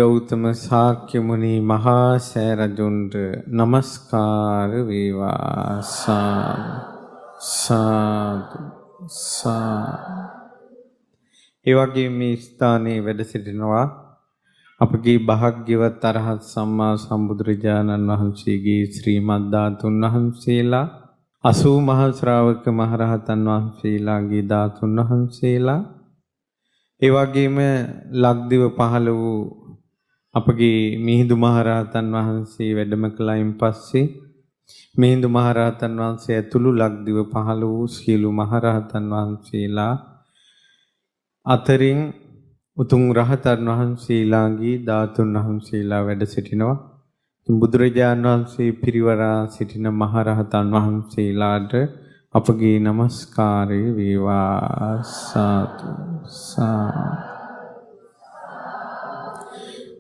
ගෞතම ශාක්‍ය මුනි මහා සෑරජුන්ට নমස්කාර වේවා. සාදු ඒ වගේම මේ ස්ථානයේ වැඩ සිටිනවා අපගේ භාග්‍යවත් අරහත් සම්මා සම්බුදුරජාණන් වහන්සේගේ ශ්‍රීමත් ධාතුන් වහන්සේලා 80 මහා ශ්‍රාවක මහරහතන් වහන්සේලාගේ ධාතුන් වහන්සේලා ඒ වගේම ලක්දිව පහළ වූ අපගේ මිහිඳු මහරහතන් වහන්සේ වැඩම කළයින් පස්සේ මිහිඳු මහරහතන් වහන්සේ ඇතුළු ලක්දිව පහළ වූ සියලු මහරහතන් වහන්සේලා අතරින් උතුම් රහතන් වහන්සේලාගේ ධාතුන් වහන්සේලා වැඩ සිටිනවා. බුදුරජාණන් වහන්සේ පිරිවරා සිටින මහරහතන් වහන්සේලාට අපගේ নমස්කාරය වේවා. සාදු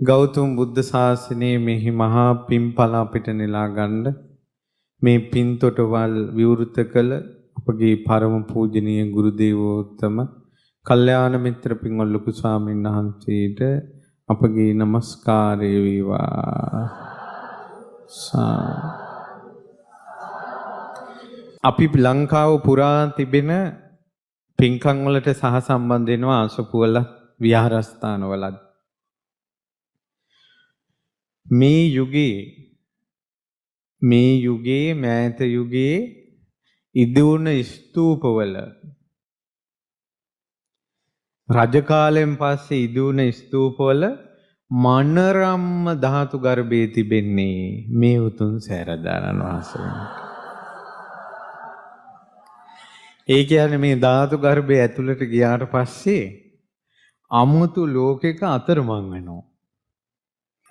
ගෞතම බුද්ධ ශාසනයේ මෙහි මහා පින්ඵල අපිට නෙලා ගන්න මේ පින්තොටවල් විවෘත කළ අපගේ පරම පූජනීය ගුරු දේවෝත්තම කල්යාණ මිත්‍ර පින්වල් ලොකු ස්වාමීන් වහන්සේට අපගේ নমස්කාරය වේවා. අපි ලංකාව පුරා තිබෙන පින්කම් වලට සහ සම්බන්ධ වෙනවා අසපුවල විහාරස්ථානවලත්. මේ යුගයේ මෑත යුගයේ ඉදුණ ස්තූපවල රජ කාලෙන් පස්සේ ඉදුණ ස්තූපවල මනරම්ම ධාතු ගර්භයේ තිබෙන්නේ මේ උතුම් සෑරදානන් වහන්සේ. ඒ කියන්නේ මේ ධාතු ගර්භය ඇතුළට ගියාට පස්සේ අමුතු ලෝකයක අතරමං වෙනවා.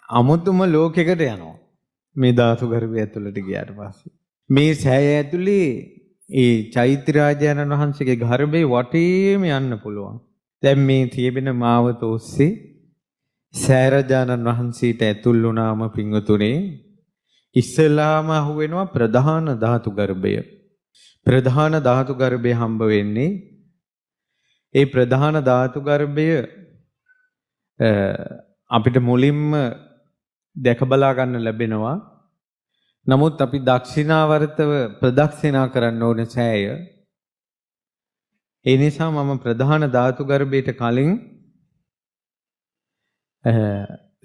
අමුතුම ලෝකයකට යනවා. මේ ධාතු ගර්භය ඇතුළට ගියාට පස්සේ. මේ සෑය ඇතුලේ ඒ චෛත්‍ය රාජානන් වහන්සේගේ ගර්භේ වටේම යන්න පුළුවන්. දැන් මේ තියබෙන මාවත ඔස්සේ සෑරජානන් වහන්සේට ඇතුල් වුණාම පින්වතුනේ ඉස්සලාම අහුවෙනවා ප්‍රධාන ධාතු ගර්භය. ප්‍රධාන ධාතු ගර්භය හම්බ වෙන්නේ ඒ ප්‍රධාන ධාතු ගර්භය අපිට මුලින්ම දැක බලා ගන්න ලැබෙනවා. නමුත් අපි දක්ෂිනාවර්තව ප්‍රදක්ෂිනා කරන්න ඕන සෑය. ඒ නිසා මම ප්‍රධාන ධාතු ගර්භයට කලින්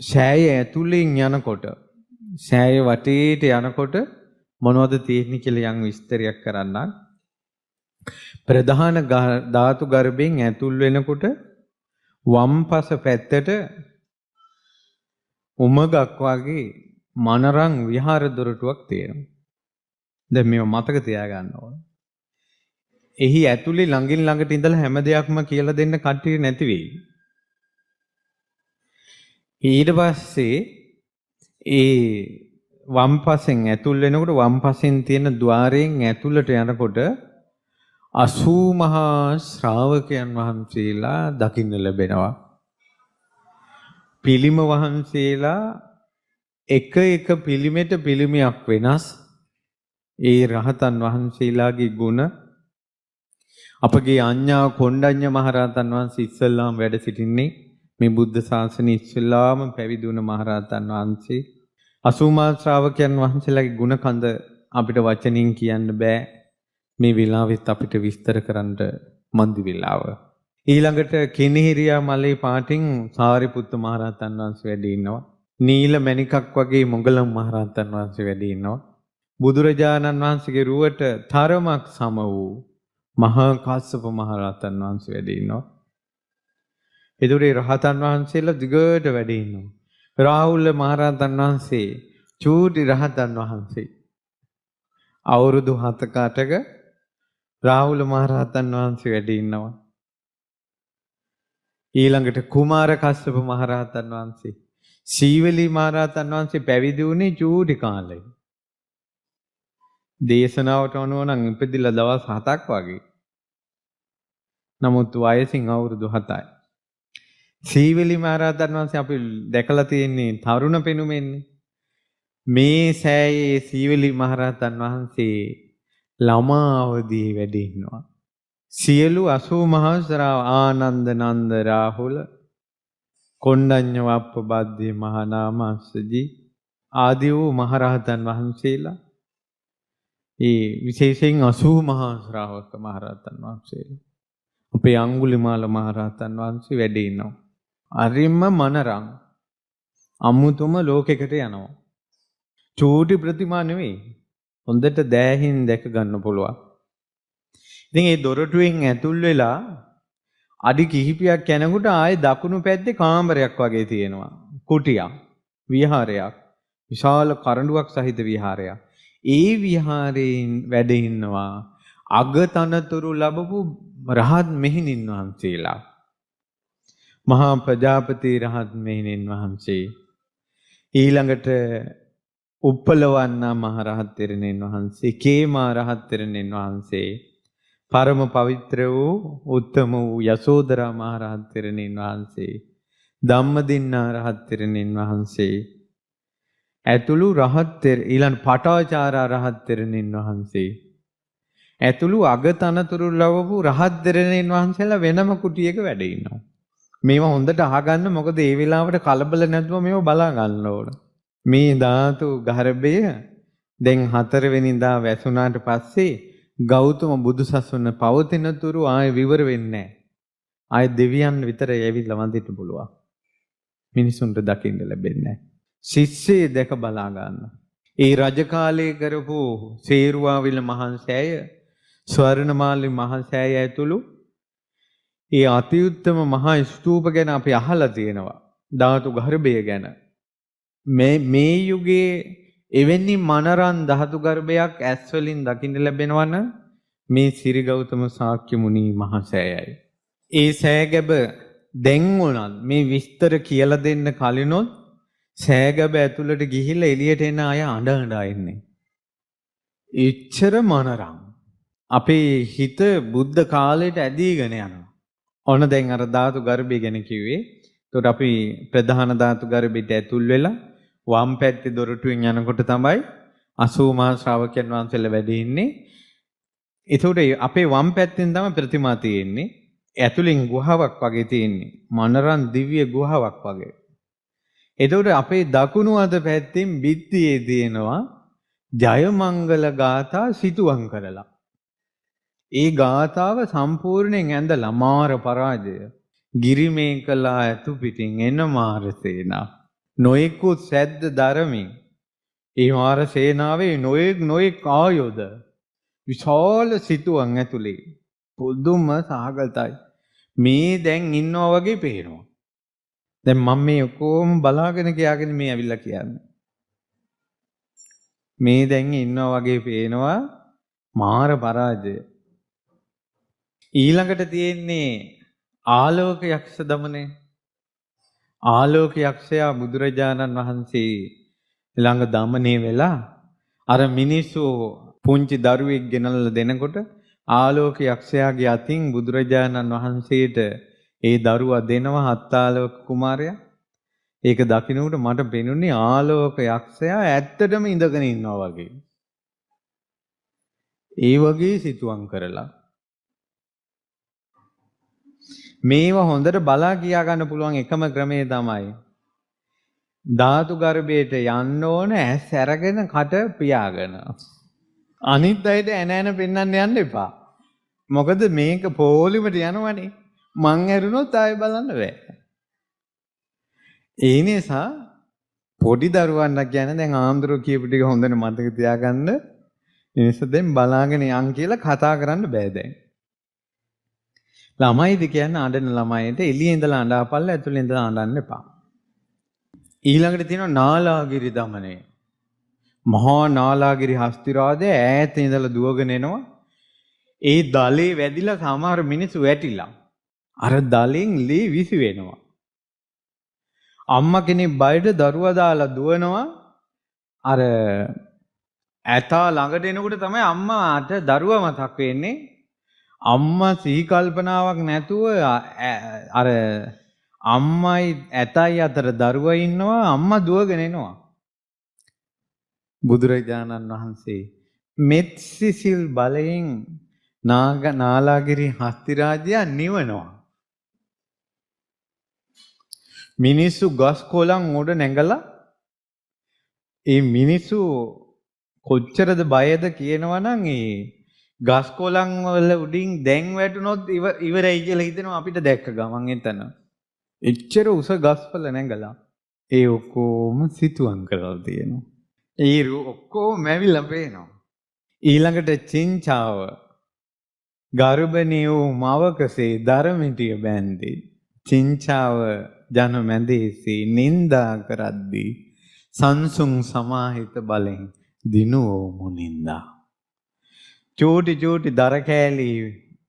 සෑය ඇතුලෙන් යනකොට සෑය වටේට යනකොට මොනවද තියෙන්නේ කියලා යම් විස්තරයක් කරන්න. ප්‍රධාන ධාතු ගර්භයෙන් ඇතුල් වෙනකොට වම්පස පැත්තට උමගක් වගේ මනරං විහාර දොරටුවක් තියෙනවා. දැන් මේව මතක තියාගන්න ඕන. එහි ඇතුලේ ළඟින් ළඟට ඉඳලා හැම දෙයක්ම කියලා දෙන්න කට්ටිය නැති වෙයි. ඊට පස්සේ ඒ වම්පසෙන් ඇතුල් වෙනකොට වම්පසෙන් තියෙන ద్వාරයෙන් ඇතුළට යනකොට 80 මහා ශ්‍රාවකයන් වහන්සේලා දකින්න ලැබෙනවා. පිළිම වහන්සේලා එක එක පිළිමෙට පිළිමයක් වෙනස්. ඒ රහතන් වහන්සේලාගේ ගුණ අපගේ අඤ්ඤා කොණ්ඩඤ්ඤ මහරහතන් වහන්සේ ඉස්සල්ලාම වැඩ සිටින්නේ මේ බුද්ධ ශාසනයේ ඉස්සල්ලාම පැවිදි වුණ මහරහතන් වහන්සේ 80 මහා ශ්‍රාවකයන් වහන්සේලාගේ ගුණ කඳ අපිට වචනින් කියන්න බෑ. මේ වෙලාවෙත් අපිට විස්තර කරන්න මන්දි වෙලාව. ඊළඟට කෙනෙහිරියා මලේ පාටින් සාරිපුත්ත මහරහතන් වහන්සේ වැඩ ඉන්නවා. නීල මණිකක් වගේ මොගලම් මහරහතන් වහන්සේ වැඩ ඉන්නවා. බුදුරජාණන් වහන්සේගේ රුවට තරමක් සම වූ මහා කාශ්‍යප මහරහතන් වහන්සේ වැඩ ඉන්නවා. ඒතරේ රහතන් වහන්සේලා දිගට වැඩ ඉන්නවා. රාහුල මහරහතන් වහන්සේ චූටි රහතන් වහන්සේ අවුරුදු 7ක 8ක රාහුල මහරහතන් වහන්සේ වැඩ ඉන්නවා. ඊළඟට කුමාර කස්සප මහරහතන් වහන්සේ සීවලී මහරහතන් වහන්සේ පැවිදි වුණේ චූටි කාලේ. දේශනාවට අනුව නම් ඉපදිලා දවස් 7ක් වගේ. නමුත් වයසින් අවුරුදු 7යි. සීවලී මහරහතන් වහන්සේ අපි දැකලා තියෙන්නේ තරුණ පෙනුමෙන්නේ. මේ සෑයේ සීවලී මහරහතන් වහන්සේ ළමා අවදී වැඩ ඉන්නවා. සියලු 80 මහා ශ්‍රාව ආනන්ද නන්ද රාහුල කොණ්ඩඤ්ඤ වප්පබද්දී මහානාමස්සජී ආදී වූ මහරහතන් වහන්සේලා ඒ විශේෂයෙන් 80 මහා ශ්‍රාවක මහරහතන් වහන්සේලා අපේ අඟුලිමාල මහරහතන් වහන්සේ වැඩ ඉන්නවා. අරිම්ම මනරං අමුතුම ලෝකයකට යනවා. චූටි ප්‍රතිමා නෙවෙයි. හොඳට දෑහින් දැක ගන්න පුළුවන්. ඉතින් ඒ දොරටුවෙන් ඇතුල් වෙලා අඩි කිහිපයක් යනකොට ආයේ දකුණු පැත්තේ කාමරයක් වගේ තියෙනවා. කුටියක්, විහාරයක්, විශාල කරඬුවක් සහිත විහාරයක්. ඒ විහාරයෙන් වැඩ ඉන්නවා අගතනතුරු ලැබපු රහත් මෙහෙණින් වහන්සේලා. මහා ප්‍රජාපති රහත් මෙහෙණින් වහන්සේ, ඊළඟට උප්පලවන්නා මහ රහත් තෙරණින් වහන්සේ, කේමා රහත් තෙරණින් වහන්සේ, පරම පවිත්‍ර වූ උත්තම වූ යසෝදරා මහ රහත් තෙරණින් වහන්සේ, ධම්මදින්නා රහත් තෙරණින් වහන්සේ ඇතුළු රහත් ඊළඟ පටාචාරා රහත් තෙරණින් වහන්සේ ඇතුළු අගතනතුරු ලැබපු රහත් තෙරණින් වහන්සේලා වෙනම කුටියක වැඩ ඉන්නවා. මේවා හොඳට අහගන්න, මොකද ඒ වෙලාවට කලබල නැතුව මේව බලා ගන්න ඕන. මේ ධාතු ගර්භය දැන් 4 වෙනිදා වැසුණාට පස්සේ ගෞතම බුදුසසුන පවතින තුරු ආයෙ විවර වෙන්නේ නැහැ. ආයෙ දෙවියන් විතරයි ඇවිල්ලා වඳින්න පුළුවන්. මිනිසුන්ට දකින්න ලැබෙන්නේ නැහැ. ශිෂ්‍යය දැක බලා ගන්න. ඒ රජ කාලයේ කරපු සේරුවාවිල මහන්සෑය, ස්වර්ණමාලි මහන්සෑය ඇතුළු ඒ අතිඋත්තම මහා ස්තූප ගැන අපි අහලා තියෙනවා. ධාතු ගර්භය ගැන. මේ යුගයේ එවැනි මනරන් ධාතු ගර්භයක් ඇස් වලින් දකින්න ලැබෙනවන මේ සිරි ගෞතම ශාක්‍ය මුනි මහසෑයයි. ඒ සෑගැබ දැන් උනත් මේ විස්තර කියලා දෙන්න කලිනොත් සෑගැබ ඇතුළට ගිහිල්ලා එළියට එන අය අඬ අඬා ඉන්නේ. එච්චර මනරම්. අපේ හිත බුද්ධ කාලයට ඇදීගෙන යනවා. ඔන්න දැන් අර ධාතු ගර්භය ගැන කිව්වේ. ඒකට අපි ප්‍රධාන ධාතු ගර්භයට ඇතුල් වෙලා වම් පැත්තේ දොරටුවෙන් යනකොට තමයි 80 මහා ශ්‍රාවකයන් වහන්සේලා වැඩ ඉන්නේ. ඒකට අපේ වම් පැත්තෙන් තමයි ප්‍රතිමා තියෙන්නේ. ඇතුලෙන් ගුහාවක් වගේ තියෙන්නේ. මනරන් දිව්‍ය ගුහාවක් වගේ. ඒකට අපේ දකුණු අත පැත්තෙන් බිත්තියේ තියෙනවා ජයමංගල ගාථා සිතුවම් කරලා. ඒ ගාථාව සම්පූර්ණයෙන් ඇඳලා මාර පරාජය. ගිරිමේකලා ඇතු පිටින් එන මාර සේනා. නොයෙකුත් සැද්ද දරමින් ඒ මාර සේනාවේ නොයෙක් ආයුධ විශාල සිතුවම් ඇතුලේ පුදුම සහගතයි. මේ දැන් ඉන්නවා වගේ පේනවා. දැන් මම මේ ඔක්කොම බලාගෙන ගියාගෙන මේ ඇවිල්ලා කියන්නේ. මේ දැන් ඉන්නවා වගේ පේනවා මාර පරාජය. ඊළඟට තියෙන්නේ ආලෝක යක්ෂ දමනේ. ආලෝක යක්ෂයා බුදුරජාණන් වහන්සේ ළඟ දමනේ වෙලා අර මිනිස්සු පුංචි දරුවෙක් ගෙනල්ලා දෙනකොට ආලෝක යක්ෂයාගේ අතින් බුදුරජාණන් වහන්සේට ඒ දරුවා දෙනවා හත්තාලෝක කුමාරයා. ඒක දකින්නකොට මට පෙනුනේ ආලෝක යක්ෂයා ඇත්තටම ඉඳගෙන ඉන්නවා වගේ. ඒ වගේ සිතුවම් කරලා මේවා හොඳට බලා කියා ගන්න පුළුවන් එකම ක්‍රමය තමයි ධාතු ගර්භයට යන්න ඕන ඇස් අරගෙන කට පියාගෙන. අනිත් අයට ඇන ඇන පෙන්වන්න යන්න එපා. මොකද මේක පොලිමට යනවනේ. මං ඇරුණොත් ආයෙ බලන්න බෑ. ඒ නිසා පොඩි දරුවන්ට කියන්නේ දැන් ආම්දරෝ කියපු ටික හොඳට මතක තියාගන්න. ඉතින් දැන් බලාගෙන යන් කියලා කතා කරන්න බෑ දැන්. ළමයිද කියන්නේ අඬන ළමයිට එළියේ ඉඳලා අඬාපල්ලා ඇතුළේ ඉඳලා අඬන්න එපා. ඊළඟට තියෙනවා නාලාගිරි දමනය. මහා නාලාගිරි හස්තිරාජය ඈත ඉඳලා දුවගෙන එනවා. ඒ දලේ වැදිලා සමහර මිනිස්සු වැටිලා. අර දලෙන් ලී විසි වෙනවා. අම්මා කෙනෙක් බයට දරුවා දාලා දුවනවා. අර ඇතා ළඟට එනකොට තමයි අම්මාට දරුවා මතක් වෙන්නේ. අම්මා සිහි කල්පනාවක් නැතුව අර අම්මයි ඇතයි අතර දරුවා ඉන්නවා. අම්මා දුවගෙන එනවා. බුදුරජාණන් වහන්සේ මෙත් සිසිල් බලයෙන් නාලාගිරි හස්තිරාජයා නිවනවා. මිනිස්සු ගස් කොළන් උඩ නැගලා ඒ මිනිස්සු කොච්චරද බයද කියනවනම් ඒ ගස් කොළන් වල උඩින් දැන් වැටුනොත් ඉවරයි කියලා හිතෙනවා අපිට දැක්ක ගමන් එතන. එච්චර උස ගස්වල නැගලා ඒ ඔක්කොම සිතුවම් කරලා තියෙනවා. ඒ ඔක්කොම මැවිලා පේනවා. ඊළඟට චින්චාව ගර්භණී වූ මවකසේ දරමිටිය බැන්දේ. චින්චාව ජන මැදේසේ නින්දා කරද්දී සංසුන් සමාහිත බලෙන් දිනුවෝ මුනින්දා. චූටි චූටි දර කෑලි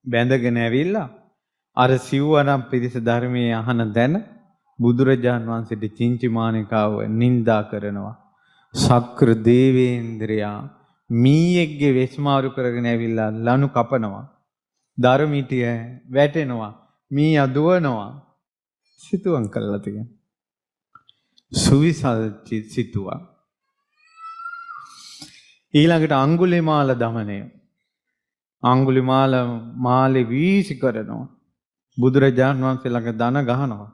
බැඳගෙන ඇවිල්ලා අර සිව්වනම් පිරිස ධර්මයේ අහන දැන බුදුරජාන් වහන්සේට චින්චි මානිකාව නින්දා කරනවා. ශක්‍ර දේවේන්ද්‍රයා මීයෙක්ගේ වෙස්මාරු කරගෙන ඇවිල්ලා ලනු කපනවා. ධර්මිටිය වැටෙනවා. මීයා දුවනවා. සිතුවම් කළා තියෙනවා. සුවිසල් සිතුවා. ඊළඟට අඟුලිමාල දමනය. අඟුලිමාල මාලේ වීසි කරනවා. බුදුරජාණන් වහන්සේ ළඟ දන ගහනවා.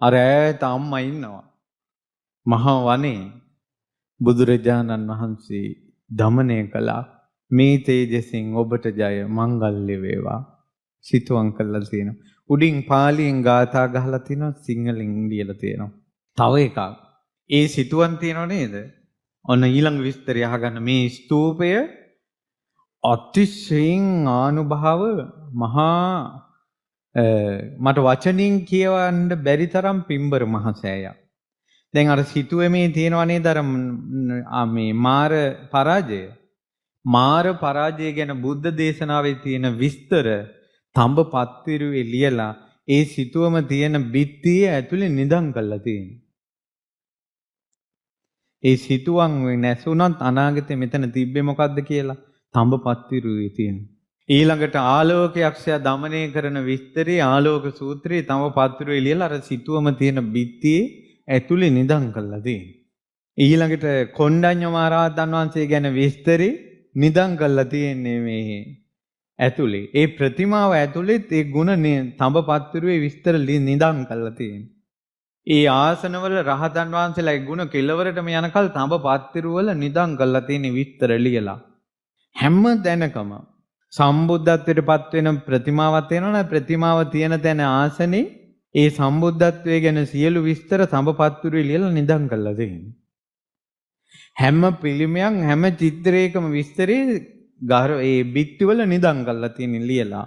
අර ඈත අම්මා ඉන්නවා. මහා වනේ බුදුරජාණන් වහන්සේ දමනය කළා. මේ තේජසින් ඔබට ජය මංගල්‍ය වේවා. සිතුවම් කළා තියෙනවා. උඩින් පාලියෙන් ගාථා ගහලා තිනවා, සිංහලෙන් ලියලා තියෙනවා. තව එකක්. ඒ සිතුවම් තියෙනව නේද? ඔන්න ඊළඟ විස්තරය අහගන්න. මේ ස්තූපය අතිශයින් ආනුභාව මහා මට වචනින් කියවන්න බැරි තරම් පිම්බර මහසෑයක්. දැන් අර සිතුවේ මේ තියෙනවා නේද අර මේ මාර පරාජය. මාර පරාජය ගැන බුද්ධ දේශනාවේ තියෙන විස්තර තඹ පත්තිරුවේ ලියලා ඒ සිතුවම තියෙන බිත්තිය ඇතුලේ නිදන් කරලා තියෙනවා. ඒ සිතුවම් නැසුණත් අනාගතේ මෙතන තිබ්බේ මොකද්ද කියලා තඹ පත්තිරුවේ තියෙනවා. ඊළඟට ආලෝකයක්ෂය දමනය කරන විස්තරේ ආලෝක සූත්‍රයේ තඹ පත්තිරුවේ ලියලා අර සිතුවම තියෙන බිත්තියේ ඇතුලේ නිදන් කරලා තියෙනවා. ඊළඟට කොණ්ඩඤ්ඤ මහරහතන් වහන්සේ ගැන විස්තරේ නිදන් කරලා තියෙන්නේ මේ ඇතුලේ. ඒ ප්‍රතිමාව ඇතුලේත් ඒ ගුණ තඹ පත්තිරුවේ විස්තර නිදන් කරලා තියෙනවා. ඒ ආසනවල රහතන් වහන්සේලාගේ ගුණ කෙලවරටම යනකල් තඹ පත්තිරුවල නිදන් කරලා තියෙන විස්තර ලියලා. හැම තැනකම සම්බුද්ධත්වයට පත් වෙන ප්‍රතිමාවක් තියෙනවනේ. ප්‍රතිමාව තියෙන තැන ආසනේ ඒ සම්බුද්ධත්වයේ ගැන සියලු විස්තර තඹ පත්තිරුවේ ලියලා නිදන් කරලා තියෙනවා. හැම පිළිමයක් හැම චිත්‍රයකම විස්තරේ ඒ බිත්තිවල නිදන් කරලා තියෙන ලියලා.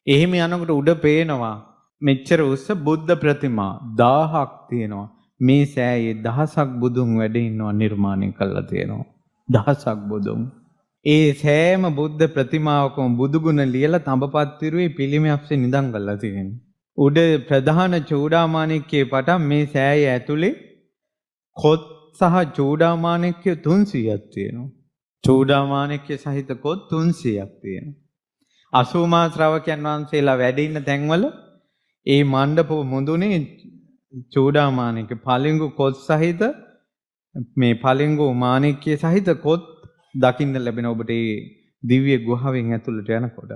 එහෙම යනකොට උඩ පේනවා මෙච්චර උස බුද්ධ ප්‍රතිමා 1000ක් තියෙනවා. මේ සෑයේ දහසක් බුදුන් වැඩ ඉන්නවා නිර්මාණය කරලා තියෙනවා. දහසක් බුදුන්. ඒ සෑම බුද්ධ ප්‍රතිමාවකම බුදුගුණ ලියලා තඹ පත්තිරුවේ පිළිමයක්සේ නිදන් කරලා තියෙනවා. උඩ ප්‍රධාන චූඩාමාණික්කේ පටන් මේ සෑයේ ඇතුලේ කොත් සහ චූඩාමාණික්කය 300ක් තියෙනවා. චූඩාමාණික්කය සහිත කොත් 300ක් තියෙනවා. 80 මා ශ්‍රාවකයන් වහන්සේලා වැඩ ඉන්න තැන්වල ඒ මණ්ඩප මුදුනේ චූඩාමාණික්ක පලිඟු කොත් සහිත මේ පලිඟු මාණික්කය සහිත කොත් දකින්න ලැබෙන ඔබට මේ දිව්‍ය ගුහාවෙන් ඇතුළට යනකොට.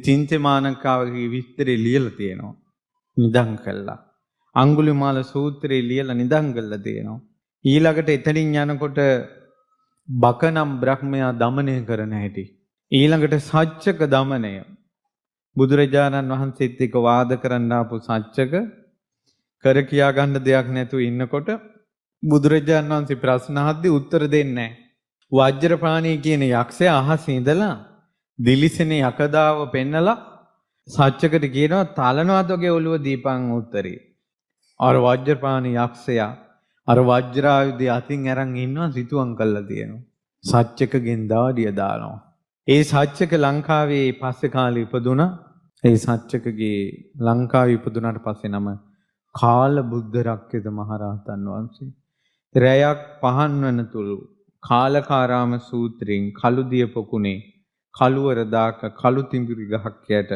චින්ච මානකාවගේ විස්තරය ලියලා තියෙනවා. නිදන් කළා. අඟුලිමාල සූත්‍රය ලියලා නිදන් කළා තියෙනවා. ඊළඟට එතනින් යනකොට බකනම් බ්‍රහ්මයා দমনය කරන හැටි. ඊළඟට සච්චක দমনය. බුදුරජාණන් වහන්සේත් එක්ක වාද කරන්න ආපු සච්චක කර කියා ගන්න දෙයක් නැතුව ඉන්නකොට බුදුරජාණන් වහන්සේ ප්‍රශ්න අහද්දී උත්තර දෙන්නේ නැහැ. වජ්‍රපාණී කියන යක්ෂයා අහසේ ඉඳලා දිලිසෙන යකදාව පෙන්නලා සච්චකට කියනවා තලනවාද වගේ ඔළුව දීපන් උත්තරේ. අර වජ්‍රපාණී යක්ෂයා අර වජ්‍රායුධය අතින් අරන් ඉන්නවා සිතුවම් කළා තියෙනවා. සච්චකගෙන් දාඩිය දානවා. ඒ සච්චක ලංකාවේ පස්සේ කාලේ ඉපදුනා. ඒ සච්චකගේ ලංකාවේ ඉපදුනාට පස්සේ නම කාල බුද්ධ රක්කිත මහරහතන් වහන්සේ. රැයක් පහන් වන තුරු කාලකාරාම සූත්‍රයෙන් කළුදිය පොකුණේ කළුවර දාක කළු තිඹිරි ගහක් යට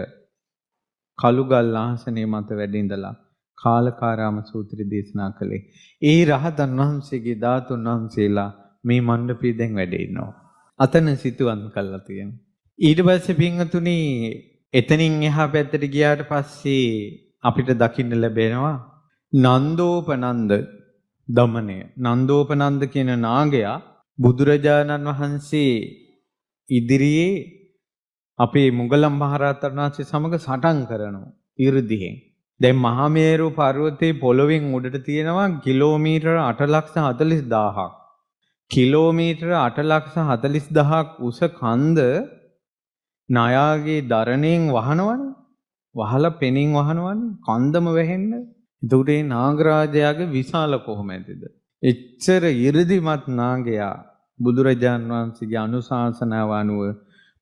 කළුගල් ආසනයේ මත වැඩ ඉඳලා කාලකාරාම සූත්‍රය දේශනා කළේ. ඒ රහතන් වහන්සේගේ ධාතුන් වහන්සේලා මේ මණ්ඩපයේ දැන් වැඩ ඉන්නවා. අතන සිතුවම් කළා තියෙනවා. ඊට පස්සේ පින්වතුනි එතනින් එහා පැත්තට ගියාට පස්සේ අපිට දකින්න ලැබෙනවා නන්දෝපනන්ද දමනය. නන්දෝපනන්ද කියන නාගයා බුදුරජාණන් වහන්සේ ඉදිරියේ අපේ මුගලන් මහරහතන් වහන්සේ සමග සටන් කරනවා 이르දිහෙන්. දැන් මහමේරු පර්වතයේ පොළොවෙන් උඩට තියෙනවා කිලෝමීටර 8,40,000ක්. කිලෝමීටර 8,40,000ක් උස කන්ද නායාගේ දරණයෙන් වහනවනේ. වහලා පෙනින් වහනවනේ කන්දම වැහෙන්න. එතකොට මේ නාගරාජයාගේ විශාල කොහොමදද? එච්චර 이르දිමත් නාගයා බුදුරජාන් වහන්සේගේ අනුශාසනාව අනුව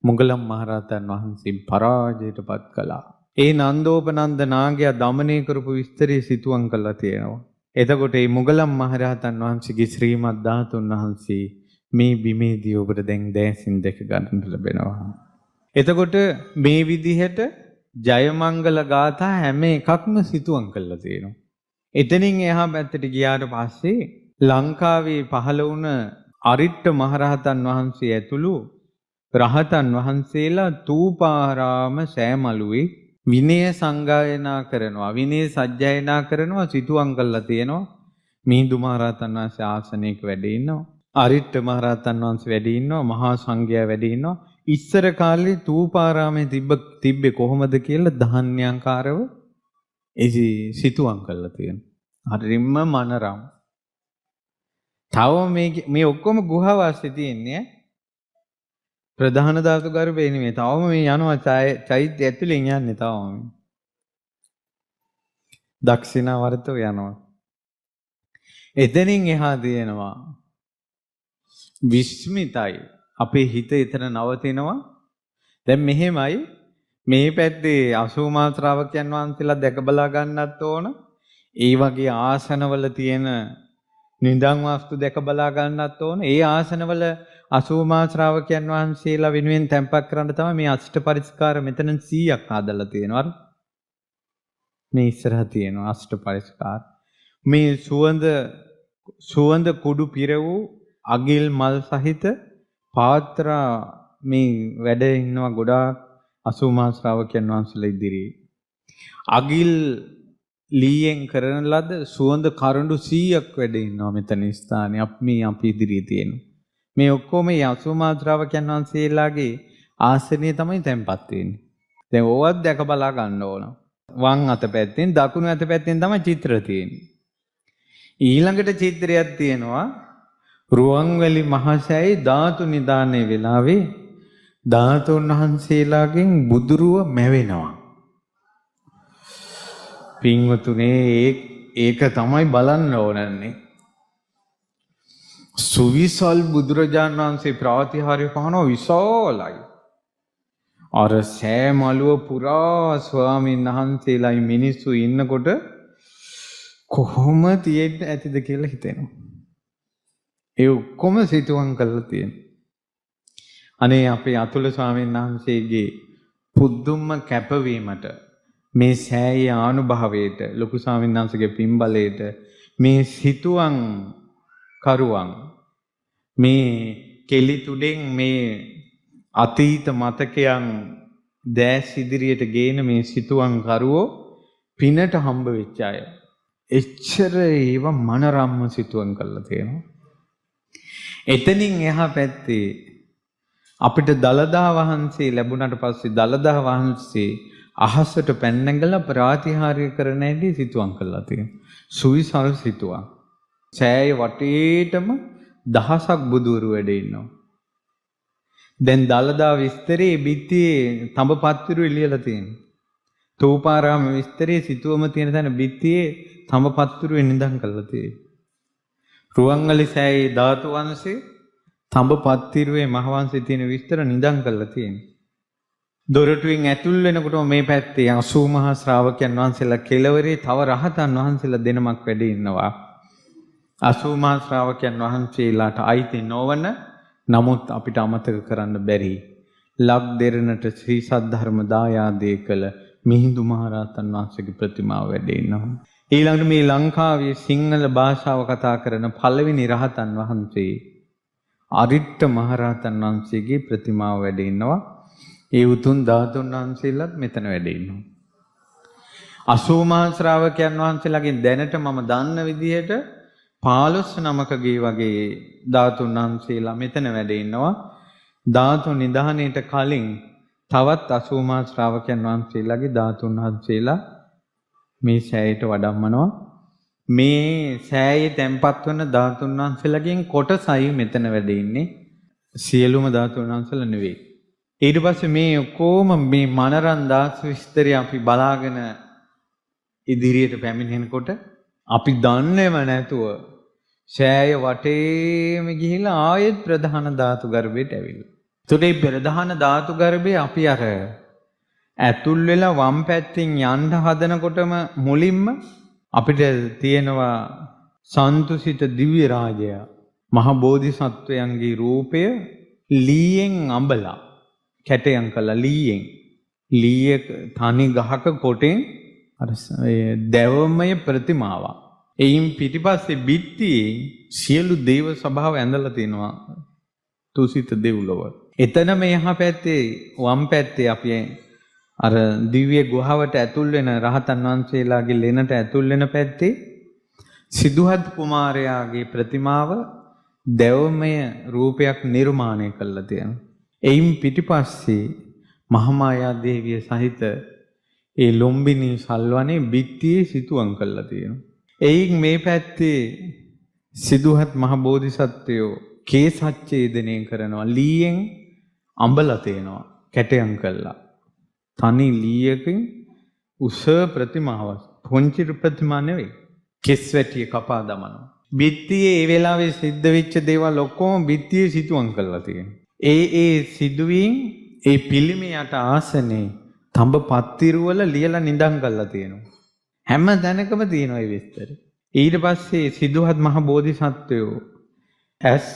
මුගලන් මහරහතන් වහන්සේ පරාජයටපත් කළා. ඒ නන්දෝපනන්ද නාගයා দমনය කරපු විස්තරය සිතුවම් කරලා තියෙනවා. එතකොට මේ මුගලන් මහරහතන් වහන්සේගේ ශ්‍රීමත් ධාතුන් වහන්සේ මේ බිමේදී ඔබට දැන් දැසින් දැක ගන්න ලැබෙනවා. එතකොට මේ විදිහට ජයමංගල ගාථා හැම එකක්ම සිතුවම් කරලා තියෙනවා. එතනින් එහා පැත්තට ගියාට පස්සේ ලංකාවේ පහළ වුණ අරිට්ඨ මහරහතන් වහන්සේ ඇතුළු රහතන් වහන්සේලා තූපාරාම සෑමලුවේ විනය සංගායනා කරනවා. විනය සජ්ජායනා කරනවා සිතුවම් කරලා තියෙනවා. මිහිඳු මහරහතන් වහන්සේ ආසනයක වැඩ ඉන්නවා. අරිට්ඨ මහරහතන් වහන්සේ වැඩ ඉන්නවා. මහා සංඝයා වැඩ ඉන්නවා. ඉස්සර කාලේ තූපාරාමේ තිබ්බේ කොහොමද කියලා ධාන්‍යංකාරව එහි සිතුවම් කරලා තියෙනවා. හරිම මනරම්. තව මේ ඔක්කොම ගුහා වාස්සේ තියෙන්නේ ප්‍රධාන ධාතු ගර්භේ නෙමෙයි. තවම මේ යනවා චෛත්‍ය ඇතුලෙන් යන්නේ තවම. දක්ෂිනාවර්තව යනවා. එතනින් එහා තියෙනවා විස්මිතයි. අපේ හිත එතන නවතිනවා. දැන් මෙහෙමයි මේ පැත්තේ 80 මා ශ්‍රාවකයන් වහන්සේලා දැක බලා ගන්නත් ඕන. ඒ වගේ ආසනවල තියෙන නිදන් වස්තු දැක බලා ගන්නත් ඕන. ඒ ආසනවල 80 මා ශ්‍රාවකයන් වහන්සේලා වෙනුවෙන් තැන්පත් කරන්න තමයි මේ අෂ්ට පරිස්කාර මෙතන 100ක් හදලා තියෙනවා. මේ ඉස්සරහ තියෙනවා අෂ්ට පරිස්කාර. මේ සුවඳ කුඩු පිර වූ අගිල් මල් සහිත පාත්‍රා මේ වැඩ ඉන්නවා ගොඩාක් 80 මා ශ්‍රාවකයන් වහන්සේලා ඉදිරියේ. අගිල් ලීයෙන් කරන ලද සුවඳ කරඬු 100ක් වැඩ ඉන්නවා මෙතන ස්ථානේ අපි ඉදිරියේ තියෙනවා. මේ ඔක්කොම 80 මා ශ්‍රාවකයන් වහන්සේලාගේ ආසනයේ තමයි තැන්පත් වෙන්නේ. දැන් ඕවත් දැක බලා ගන්න ඕන. වම් අත පැත්තෙන් දකුණු අත පැත්තෙන් තමයි චිත්‍ර තියෙන්නේ. ඊළඟට චිත්‍රයක් තියෙනවා රුවන්වැලි මහසෑයි ධාතු නිදානේ වෙලාවේ ධාතුන් වහන්සේලාගෙන් බුදුරුව මැවෙනවා. පින්වතුනේ ඒක තමයි බලන්න ඕනන්නේ. සුවිසල් බුදුරජාණන් වහන්සේ ප්‍රාතිහාර්ය පහනව විශාලයි. අර සෑමලුව පුරා ස්වාමීන් වහන්සේලායි මිනිස්සු ඉන්නකොට කොහොම තියෙන්න ඇතිද කියලා හිතෙනවා. ඒ ඔක්කොම සිතුවම් කරලා තියෙනවා. අනේ අපේ අතුල ස්වාමීන් වහන්සේගේ පුදුම කැපවීමට මේ සෑය ආනුභාවයට ලොකු ස්වාමීන් වහන්සේගේ පින්බලයට මේ සිතුවම් කරුවන් මේ කෙලි තුඩෙන් මේ අතීත මතකයන් දැස් ඉදිරියට ගේන මේ සිතුවම් කරුවෝ පිනට හම්බ වෙච්ච අය. එච්චර ඒව මනරම්ම සිතුවම් කරලා තියෙනවා. එතනින් එහා පැත්තේ අපිට දලදා වහන්සේ ලැබුණාට පස්සේ දලදා වහන්සේ අහසට පැන්නගලා ප්‍රාතිහාර්ය කරන හැටි සිතුවම් කරලා තියෙනවා. සුවිසල් සිතුවම්. සෑය වටේටම දහසක් බුදුවරු වැඩ ඉන්නවා. දැන් දලදා විස්තරේ බිත්තියේ තඹපත්තිරු එළියලා තියෙනවා. තූපාරාම විස්තරේ සිතුවම තියෙන තැන බිත්තියේ තඹපත්තිරු නිදන් කරලා තියෙනවා. රුවන්වැලි සෑයේ ධාතු වංශේ තඹපත්තිරුවේ මහවංශයේ තියෙන විස්තර නිදන් කරලා තියෙනවා. දොරටුවෙන් ඇතුල් වෙනකොට මේ පැත්තේ 80 මහා ශ්‍රාවකයන් වහන්සේලා කෙළවරේ තව රහතන් වහන්සේලා දෙනමක් වැඩ ඉන්නවා. 80 මහා ශ්‍රාවකයන් වහන්සේලාට අයිති නොවන නමුත් අපිට අමතක කරන්න බැරි ලක් දෙරණට ශ්‍රී සද්ධර්ම දායාදේ කළ මිහිඳු මහරහතන් වහන්සේගේ ප්‍රතිමාව වැඩ ඉන්නවා. ඊළඟට මේ ලංකාවේ සිංහල භාෂාව කතා කරන පළවෙනි රහතන් වහන්සේ අරිට්ඨ මහරහතන් වහන්සේගේ ප්‍රතිමාව වැඩ ඉන්නවා. ඒ උතුම් ධාතුන් වහන්සේලාත් මෙතන වැඩ ඉන්නවා. 80 මහා ශ්‍රාවකයන් වහන්සේලාගෙන් දැනට මම දන්න විදිහට 15 නමකගේ වගේ ධාතුන් වහන්සේලා මෙතන වැඩ ඉන්නවා. ධාතු නිධානයට කලින් තවත් 80 මහා ශ්‍රාවකයන් වහන්සේලාගේ ධාතුන් වහන්සේලා මේ සෑයට වඩම්මනවා. මේ සෑයේ තැන්පත් වන ධාතුන් වහන්සේලාගෙන් කොටසයි මෙතන වැඩ ඉන්නේ. සියලුම ධාතුන් වහන්සේලා නෙවෙයි. ඊට පස්සේ මේ ඔක්කොම මේ මනරන් දාස් විස්තරය අපි බලාගෙන ඉදිරියට පැමිණෙනකොට අපි දන්නේම නැතුව සෑය වටේම ගිහිලා ආයෙත් ප්‍රධාන ධාතු ගර්භයට ඇවිල්ලා. ඒතකොට මේ ප්‍රධාන ධාතු ගර්භයේ අපි අර ඇතුල් වෙලා වම් පැත්තෙන් යන්න හදනකොටම මුලින්ම අපිට තියෙනවා සන්තුසිත දිව්‍ය රාජය මහ බෝධිසත්වයන්ගේ රූපය ලීයෙන් අඹලා කැටයන් කළා ලීය තනි ගහක කොටෙන් අර දෙවමය ප්‍රතිමාවක්. එයින් පිටිපස්සේ බිත්තියේ සියලු දේව සභාව ඇඳලා තිනවා තුසිත දෙව්ලොව. එතනම එහා පැත්තේ වම් පැත්තේ අපි අර දිව්‍ය ගුහාවට ඇතුල් වෙන රහතන් වහන්සේලාගේ ලෙනට ඇතුල් වෙන පැත්තේ සිදුහත් කුමාරයාගේ ප්‍රතිමාව දෙවමය රූපයක් නිර්මාණය කළා තියෙනවා. එයින් පිටිපස්සේ මහමායා දේවිය සහිත ඒ ලොම්බිනි සල්වනේ බිත්තියේ සිතුවම් කළා තියෙනවා. එයින් මේ පැත්තේ සිදුහත් මහ බෝධිසත්වයෝ කේසච්ඡේදනය කරනවා ලීයෙන් අඹලා තේනවා කැටයන් කළා. තනි ලීයකින් උස ප්‍රතිමාවක් පොන්චි ප්‍රතිමා නෙවෙයි කෙස් වැටිය කපා දමනවා. බිත්තියේ ඒ වෙලාවේ සිද්ධ වෙච්ච දේවල් ඔක්කොම බිත්තියේ සිතුවම් කළා තියෙනවා. ඒ සිදුවීම් ඒ පිළිමයට ආසනේ තඹ පත්තිරු වල ලියලා නිදන් කරලා තියෙනවා. හැම තැනකම තියෙනවා මේ විස්තර. ඊට පස්සේ සිදුහත් මහ බෝධිසත්වයෝ ඇස්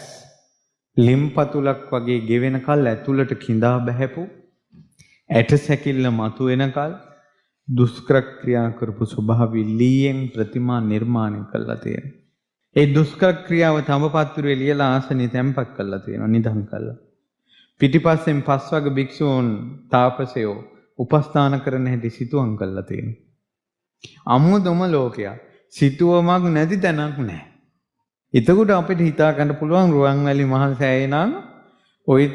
ලිම්පතුලක් වගේ ගෙවෙන කල් ඇතුළට කිඳා බහැපු ඇට සැකිල්ල මතු වෙනකල් දුෂ්කර ක්‍රියා කරපු ස්වභාවී ලීයෙන් ප්‍රතිමා නිර්මාණය කළා තියෙනවා. ඒ දුෂ්කර ක්‍රියාව තඹ පත්තිරුවේ ලියලා ආසනේ තැම්පත් කරලා තියෙනවා නිදන් කරලා. පිටිපස්සෙන් පස්වග භික්ෂූන් තාපසයෝ උපස්ථාන කරන හැටි සිතුවම් කළා තියෙනවා. අමුදොම ලෝකයක්. සිතුවමක් නැති තැනක් නැහැ. එතකොට අපිට හිතා ගන්න පුළුවන් රුවන්වැලි මහ සෑය නම් ওই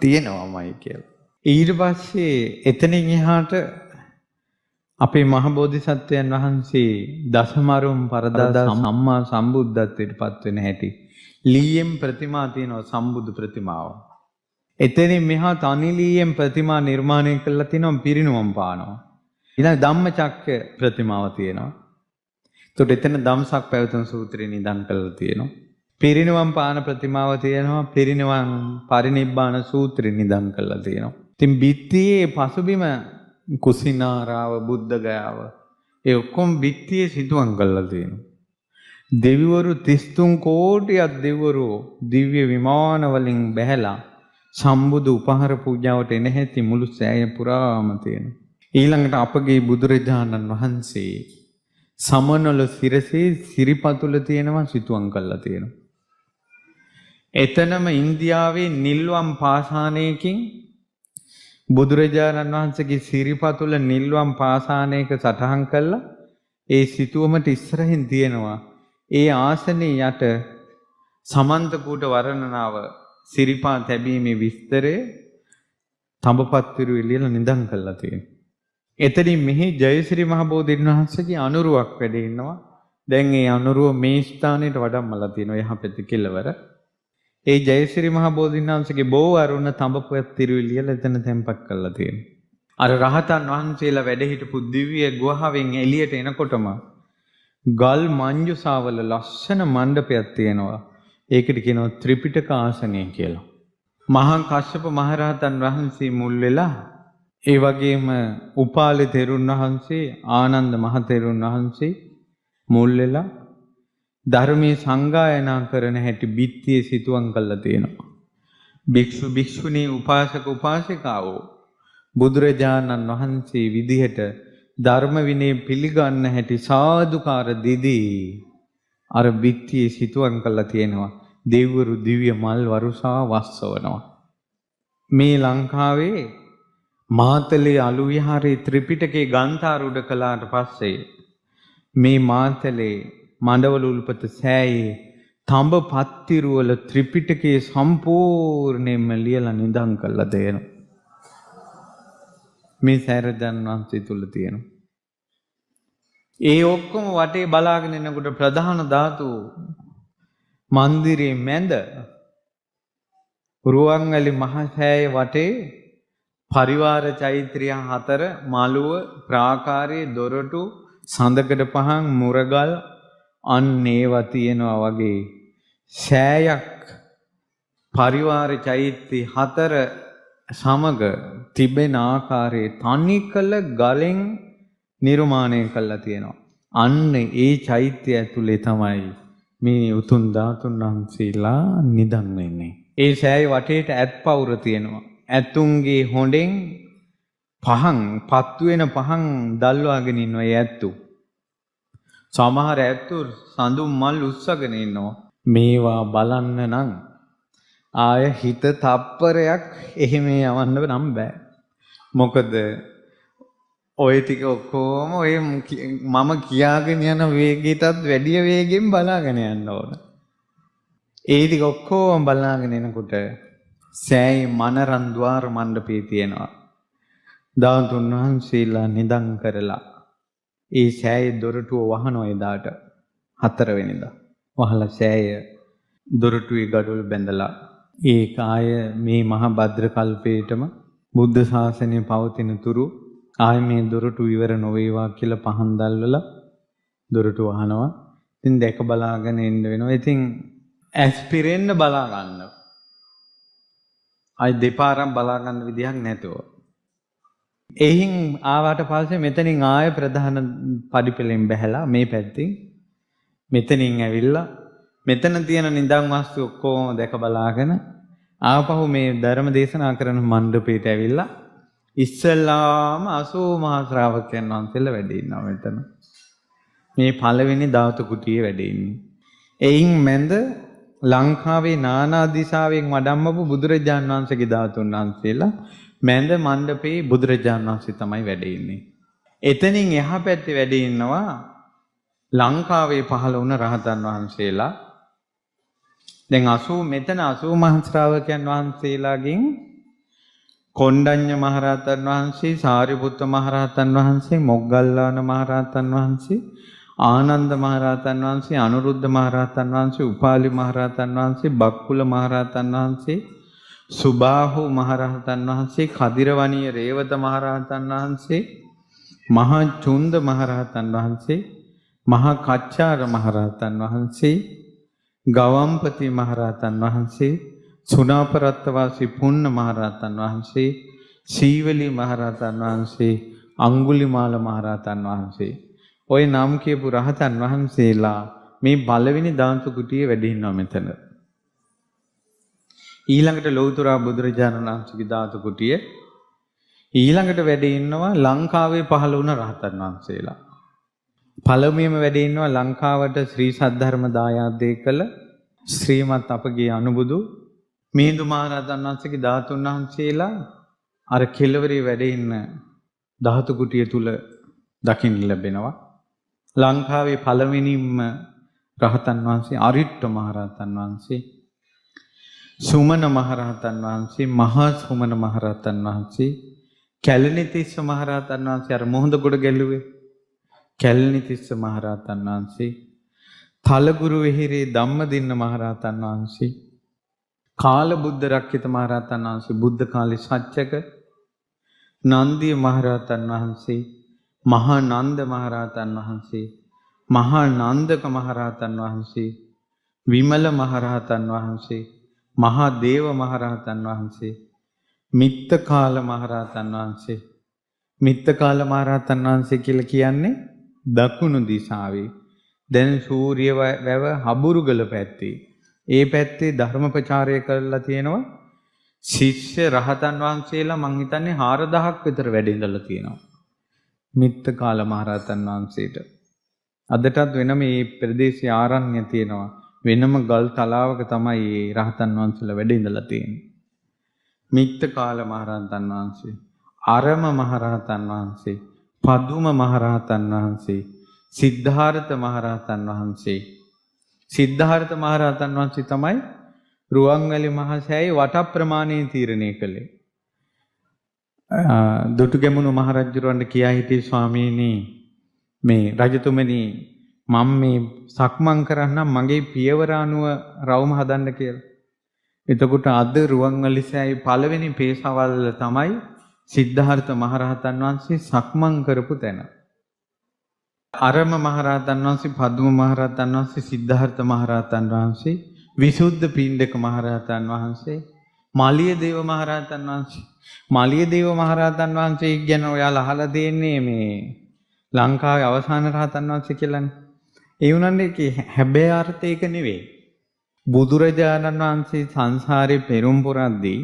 තියෙනවාමයි කියලා. ඊට පස්සේ එතනින් එහාට අපේ මහ බෝධිසත්වයන් වහන්සේ දසමරුම් පරදා සම්මා සම්බුද්ධත්වයට පත් වෙන හැටි ලීයෙන් ප්‍රතිමා තියෙනවා සම්බුදු ප්‍රතිමාව. එතනින් මෙහා තනි ලීයෙන් ප්‍රතිමා නිර්මාණය කළා තියෙනවා පිරිනුවම් පානවා. ඊළඟ ධම්මචක්ක ප්‍රතිමාව තියෙනවා. ඒකට එතන ධම්සක් පැවතුම් සූත්‍රය නිදන් කරලා තියෙනවා. පිරිනුවම් පාන ප්‍රතිමාව තියෙනවා. පිරිනුවම් පරිනිබ්බාන සූත්‍රය නිදන් කරලා තියෙනවා. ඉතින් බිත්තියේ පසුබිම කුසිනාරාව බුද්ධ ගයාව ඒ ඔක්කොම බිත්තියේ සිතුවම් කරලා තියෙනවා. දෙවිවරු 33 කෝටියක් දෙවිවරු දිව්‍ය විමාන වලින් බැහැලා සම්බුදු උපහාර පූජාවට එන හැටි මුළු සෑය පුරාම තියෙනවා. ඊළඟට අපගේ බුදුරජාණන් වහන්සේ සමනොල සිරසේ සිරිපතුල තියෙනවා සිතුවම් කරලා තියෙනවා. එතනම ඉන්දියාවේ නිල්වම් පාෂාණයකින් බුදුරජාණන් වහන්සේගේ සිරිපතුල නිල්වම් පාෂාණයක සටහන් කළා. ඒ සිතුවමට ඉස්සරහින් තියෙනවා ඒ ආසනේ යට සමන්තකූට වර්ණනාව සිරිපා තැබීමේ විස්තරය තඹපත්තිරු එළියලා නිදන් කරලා තියෙනවා. එතනින් මෙහි ජයශ්‍රී මහ බෝධීන් වහන්සේගේ අනුරුවක් වැඩ ඉන්නවා. දැන් ඒ අනුරුව මේ ස්ථානයට වඩම්මලා තියෙනවා යහපැති කෙළවර. ඒ ජයශ්‍රී මහ බෝධීන් වහන්සේගේ බෝ අරුණ තඹපත්තිරු එළියලා එතන තැන්පත් කරලා තියෙනවා. අර රහතන් වහන්සේලා වැඩ හිටපු දිව්‍ය ගුහාවෙන් එළියට එනකොටම ගල් මංජුසාවල ලස්සන මණ්ඩපයක් තියෙනවා. ඒකට කියනවා ත්‍රිපිටක ආසනය කියලා. මහා කශ්‍යප මහරහතන් වහන්සේ මුල් වෙලා ඒ වගේම උපාලි තෙරුන් වහන්සේ ආනන්ද මහ තෙරුන් වහන්සේ මුල් වෙලා ධර්මයේ සංගායනා කරන හැටි බිත්තියේ සිතුවම් කරලා තියෙනවා. භික්ෂු භික්ෂුණී උපාසක උපාසිකාවෝ බුදුරජාණන් වහන්සේ විදිහට ධර්ම විනය පිළිගන්න හැටි සාදුකාර දෙදී අර බිත්තියේ සිතුවම් කරලා තියෙනවා. දෙවිවරු දිව්‍ය මල් වරුසා වස්සවනවා. මේ ලංකාවේ මාතලේ අලු විහාරයේ ත්‍රිපිටකේ ගන්ථාරූඪ කළාට පස්සේ මේ මාතලේ මඩවල උල්පත සෑයේ තඹ පත්තිරුවල ත්‍රිපිටකයේ සම්පූර්ණයෙන්ම ලියලා නිදන් කරලා දෙනවා. මේ සෑරජන් වහන්සේ තුල තියෙනවා. ඒ ඔක්කොම වටේ බලාගෙන ඉන්නකොට ප්‍රධාන ධාතු මන්දිරයේ මැද රුවන්වැලි මහා සෑය වටේ පරිවාර චෛත්‍රිය 4 මළුව ප්‍රාකාරයේ දොරටු සඳකඩ පහන් මුරගල් අන්න ඒවා තියෙනවා වගේ සෑයක් පරිවාර චෛත්‍ය 4 සමග තිබෙන ආකාරයේ තනිකල ගලෙන් නිර්මාණය කළා තියෙනවා. අන්න ඒ චෛත්‍ය ඇතුලේ තමයි මේ උතුම් ධාතුන් වහන්සේලා නිදන් වෙන්නේ. ඒ සෑය වටේට ඇත් පවුර තියෙනවා. ඇතුන්ගේ හොඬෙන් පහන් පත්තු වෙන පහන් දල්වාගෙන ඉන්නවා ඒ ඇත්තු. සමහර ඇත්තු සඳුන් මල් උස්සගෙන ඉන්නවා. මේවා බලන්න නම් ආය හිත තප්පරයක් එහෙම යවන්න නම් බෑ. මොකද ඔය ටික ඔක්කොම ඔය මම කියාගෙන යන වේගයටත් වැඩි වේගෙන් බලාගෙන යන්න ඕන. ඒ ටික ඔක්කොම බලාගෙන එනකොට සෑයේ මනරන් ద్వාර මණ්ඩපේ තියෙනවා. ධාතුන් වහන්සේලා නිදන් කරලා ඒ සෑයේ දොරටුව වහනවා එදාට 4 වෙනිදා. වහලා සෑය දොරටුවේ ගඩොල් බැඳලා ඒ කාය මේ මහා භද්‍ර කල්පේටම බුද්ධ ශාසනය පවතින තුරු ආය මේ දොරටු ඉවර නොවේවා කියලා පහන් දැල්වලා දොරටු වහනවා. ඉතින් දැක බලාගෙන ඉන්න වෙනවා. ඉතින් ඇස් පිරෙන්න බලා ගන්න. ආයි දෙපාරක් බලා ගන්න විදිහක් නැතුව. එහින් ආවට පස්සේ මෙතනින් ආය ප්‍රධාන පඩිපෙළෙන් බැහැලා මේ පැත්තෙන් මෙතනින් ඇවිල්ලා මෙතන තියෙන නිදන් වස්තු ඔක්කොම දැක බලාගෙන ආපහු මේ ධර්ම දේශනා කරන මණ්ඩපයට ඇවිල්ලා ඉස්සල්ලාම 80 මහා ශ්‍රාවකයන් වහන්සේලා වැඩ ඉන්නවා මෙතන. මේ පළවෙනි ධාතු කුටියේ වැඩ ඉන්නේ. එයින් මැද ලංකාවේ නානා දිසාවෙන් වඩම්මපු බුදුරජාන් වහන්සේගේ ධාතුන් වහන්සේලා මැද මණ්ඩපේ බුදුරජාන් වහන්සේ තමයි වැඩ ඉන්නේ. එතනින් එහා පැත්තේ වැඩ ඉන්නවා ලංකාවේ පහළ වුණ රහතන් වහන්සේලා. දැන් 80 මෙතන 80 මහා ශ්‍රාවකයන් වහන්සේලාගෙන් කොණ්ඩඤ්ඤ මහරහතන් වහන්සේ, සාරිපුත්ත මහරහතන් වහන්සේ, මොග්ගල්ලාන මහරහතන් වහන්සේ, ආනන්ද මහරහතන් වහන්සේ, අනුරුද්ධ මහරහතන් වහන්සේ, උපාලි මහරහතන් වහන්සේ, බක්කුල මහරහතන් වහන්සේ, සුබාහු මහරහතන් වහන්සේ, කදිරවණිය රේවත මහරහතන් වහන්සේ, මහා චුන්ද මහරහතන් වහන්සේ, මහා කච්චාර මහරහතන් වහන්සේ, ගවම්පති මහරහතන් වහන්සේ, සුණාපරත්ත වාසී පුන්න මහරහතන් වහන්සේ, සීවලී මහරහතන් වහන්සේ, අඟුලිමාල මහරහතන් වහන්සේ. ඔය නම් කියපු රහතන් වහන්සේලා මේ පළවෙනි ධාතු කුටියේ වැඩ ඉන්නවා මෙතන. ඊළඟට ලෞතර බුදුරජාණන් වහන්සේගේ ධාතු කුටිය ඊළඟට වැඩ ඉන්නවා ලංකාවේ පහළ වුණ රහතන් වහන්සේලා. පළමුවෙන්ම වැඩ ඉන්නවා ලංකාවට ශ්‍රී සද්ධර්ම දායාදේ කළ ශ්‍රීමත් අපගේ අනුබුදු මිහිඳු මහරහතන් වහන්සේගේ ධාතුන් වහන්සේලා අර කෙළවරේ වැඩ ඉන්න ධාතු කුටිය තුල දකින්න ලැබෙනවා. ලංකාවේ පළවෙනිම රහතන් වහන්සේ අරිට්ඨ මහරහතන් වහන්සේ, සුමන මහරහතන් වහන්සේ, මහා සුමන මහරහතන් වහන්සේ, කැලණිතිස්ස මහරහතන් වහන්සේ අර මොහොඳ ගොඩ ගැලුවේ කැලණිතිස්ස මහරහතන් වහන්සේ, තලගුරු වෙහිරේ ධම්මදින්න මහරහතන් වහන්සේ, කාල බුද්ධ රක්කිත මහරහතන් වහන්සේ, බුද්ධ කාලේ සත්‍යක, නන්දිය මහරහතන් වහන්සේ, මහා නන්ද මහරහතන් වහන්සේ, මහා නන්දක මහරහතන් වහන්සේ, විමල මහරහතන් වහන්සේ, මහා දේව මහරහතන් වහන්සේ, මිත්තකාල මහරහතන් වහන්සේ. මිත්තකාල මහරහතන් වහන්සේ කියලා කියන්නේ දකුණු දිශාවේ. දැන් සූර්ය වැව හබුරුගල පැත්තේ. ඒ පැත්තේ ධර්ම ප්‍රචාරය කරලා තියෙනවා. ශිෂ්‍ය රහතන් වහන්සේලා මං හිතන්නේ 4000ක් විතර වැඩ ඉඳලා තියෙනවා. මිත්තකාල මහරහතන් වහන්සේට. අදටත් වෙනම මේ ප්‍රදේශයේ ආරණ්‍ය තියෙනවා. වෙනම ගල් තලාවක තමයි මේ රහතන් වහන්සේලා වැඩ ඉඳලා තියෙන්නේ. මිත්තකාල මහරහතන් වහන්සේ. අරම මහරහතන් වහන්සේ, පදුම මහරහතන් වහන්සේ, සිද්ධාර්ථ මහරහතන් වහන්සේ. සිද්ධාර්ථ මහරහතන් වහන්සේ තමයි රුවන්වැලි මහසෑයේ වට ප්‍රමාණය තීරණය කළේ. දුටුගැමුණු මහරජුරවන්ට කියා හිටියේ ස්වාමීනි මේ රජතුමනි මම මේ සක්මන් කරන්නම් මගේ පියවර අනුව රවුම හදන්න කියලා. එතකොට අද රුවන්වැලි සෑයේ පළවෙනි පේසවල් තමයි සිද්ධාර්ථ මහරහතන් වහන්සේ සක්මන් කරපු තැන. අරම මහරහතන් වහන්සේ, පදුම මහරහතන් වහන්සේ, සිද්ධාර්ථ මහරහතන් වහන්සේ, විසුද්ධ පිණ්ඩක මහරහතන් වහන්සේ, මාලියදේව මහරහතන් වහන්සේ. මාලියදේව මහරහතන් වහන්සේ ගැන ඔයාලා අහලා තියෙන්නේ මේ ලංකාවේ අවසාන රහතන් වහන්සේ කියලානේ. ඒ වුණානේ ඒකේ හැබෑ අර්ථය ඒක නෙවෙයි. බුදුරජාණන් වහන්සේ සංසාරේ පෙරම් පුරද්දී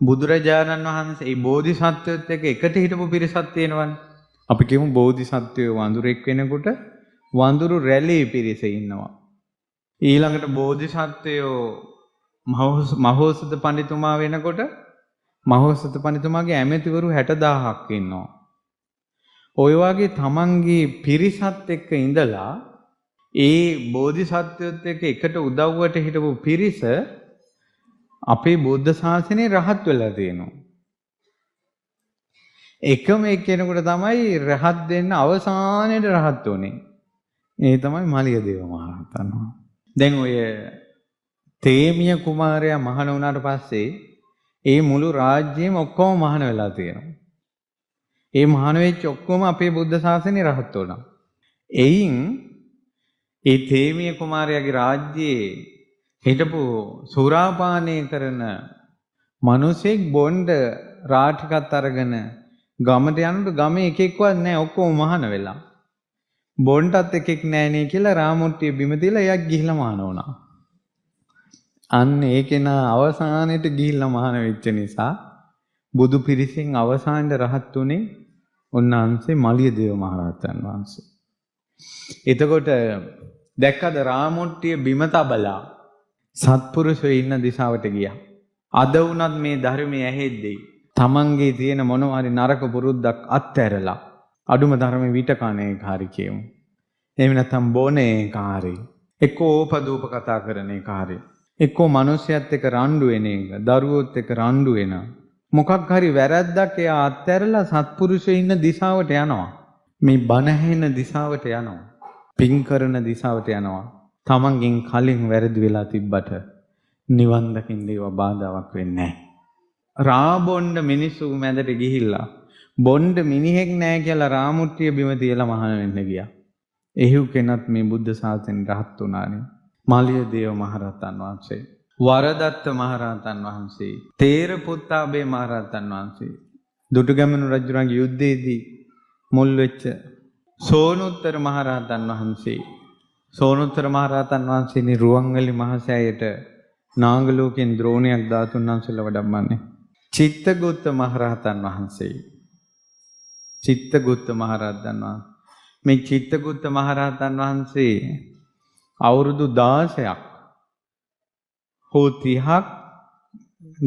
බුදුරජාණන් වහන්සේ මේ බෝධිසත්වයොත් එක්ක එකට හිටපු පිරිසක් තියෙනවනේ. අපි කියමු බෝධිසත්වයෝ වඳුරෙක් වෙනකොට වඳුරු රැළේ පිරිස ඉන්නවා. ඊළඟට බෝධිසත්වයෝ මහෝසත පඬිතුමා වෙනකොට මහෝසත පඬිතුමාගේ ඇමතිවරු 60000ක් ඉන්නවා. ඔය වගේ තමන්ගේ පිරිසත් එක්ක ඉඳලා ඒ බෝධිසත්වයොත් එක්ක එකට උදව්වට හිටපු පිරිස අපේ බුද්ධ ශාසනයේ රහත් වෙලා තියෙනවා. එකම එක්කෙනෙකුට තමයි රහත් දෙන්න අවසානයේ රහත් උනේ. ඒ තමයි මාලියදේව මහරහතන් වහන්සේ. දැන් ඔය තේමිය කුමාරයා මහාන වුණාට පස්සේ ඒ මුළු රාජ්‍යයම ඔක්කොම මහාන වෙලා තියෙනවා. ඒ මහාන වෙච්ච ඔක්කොම අපේ බුද්ධ ශාසනයේ රහත් වුණා. එයින් ඒ තේමිය කුමාරයාගේ රාජ්‍යයේ හිටපු සුරාපානය කරන මිනිසෙක් බොණ්ඩ රාටිකත් අරගෙන ගමට යනකොට ගමේ එකෙක්වත් නැහැ, ඔක්කොම මහාන වෙලා. බොණ්ඩත් එකෙක් නැහැ නේ කියලා රාමුට්ටිය බිම තියලා එයක් ගිහිල්ලා මහාන වුණා. අන්න ඒකේන අවසානයේට ගිහිල්ලා මහාන වෙච්ච නිසා බුදු පිරිසෙන් අවසානයේ රහත් උනේ උන්වහන්සේ මාලියදේව මහරහතන් වහන්සේ. එතකොට දැක්කද රාමුට්ටිය බිම තබලා සත්පුරුෂයෝ ඉන්න දිශාවට ගියා. අද වුණත් මේ ධර්මයේ ඇහෙද්දී තමන්ගේ තියෙන මොනවා හරි නරක පුරුද්දක් අත්හැරලා අඩුම ධර්මයේ විත කණේ කාරි කියමු. එහෙම නැත්නම් බොනේ කාරි. එක්කෝ ඕපදූප කතා කරන කාරි. එක්කෝ මිනිස්සයත් එක්ක රණ්ඩු වෙන එක, දරුවොත් එක්ක රණ්ඩු වෙන. මොකක් හරි වැරද්දක් එයා අත්හැරලා සත්පුරුෂයෝ ඉන්න දිශාවට යනවා. මේ බණ ඇහෙන දිශාවට යනවා. පින් කරන දිශාවට යනවා. තමන්ගෙන් කලින් වැරදි වෙලා තිබ්බට නිවන් දකින්න ඒව බාධාවක් වෙන්නේ නැහැ. රාබොණ්ඩ මිනිස්සු මැදට ගිහිල්ලා බොණ්ඩ මිනිහෙක් නැහැ කියලා රාමුට්ටිය බිම තියලා මහාන වෙන්න ගියා. එහිව් කෙනත් මේ බුද්ධ ශාසනයෙන් රහත් වුණානේ. මාලියදේව මහරහතන් වහන්සේ, වරදත්ත මහරහතන් වහන්සේ, තේරපුත්තාබේ මහරහතන් වහන්සේ, දුටුගැමුණු රජුගේ යුද්ධයේදී මුල් වෙච්ච සෝනුත්තර මහරහතන් වහන්සේ. සෝනුත්තර මහරහතන් වහන්සේනි රුවන්වැලි මහසෑයට නාගලෝකෙන් ද්‍රෝණයක් ධාතුන් වහන්සේලා වඩම්මන්නේ. චිත්තගුත්ත මහරහතන් වහන්සේ. චිත්තගුත්ත මහරහතන් වහන්සේ. මේ චිත්තගුත්ත මහරහතන් වහන්සේ අවුරුදු 16ක් හෝ 30ක්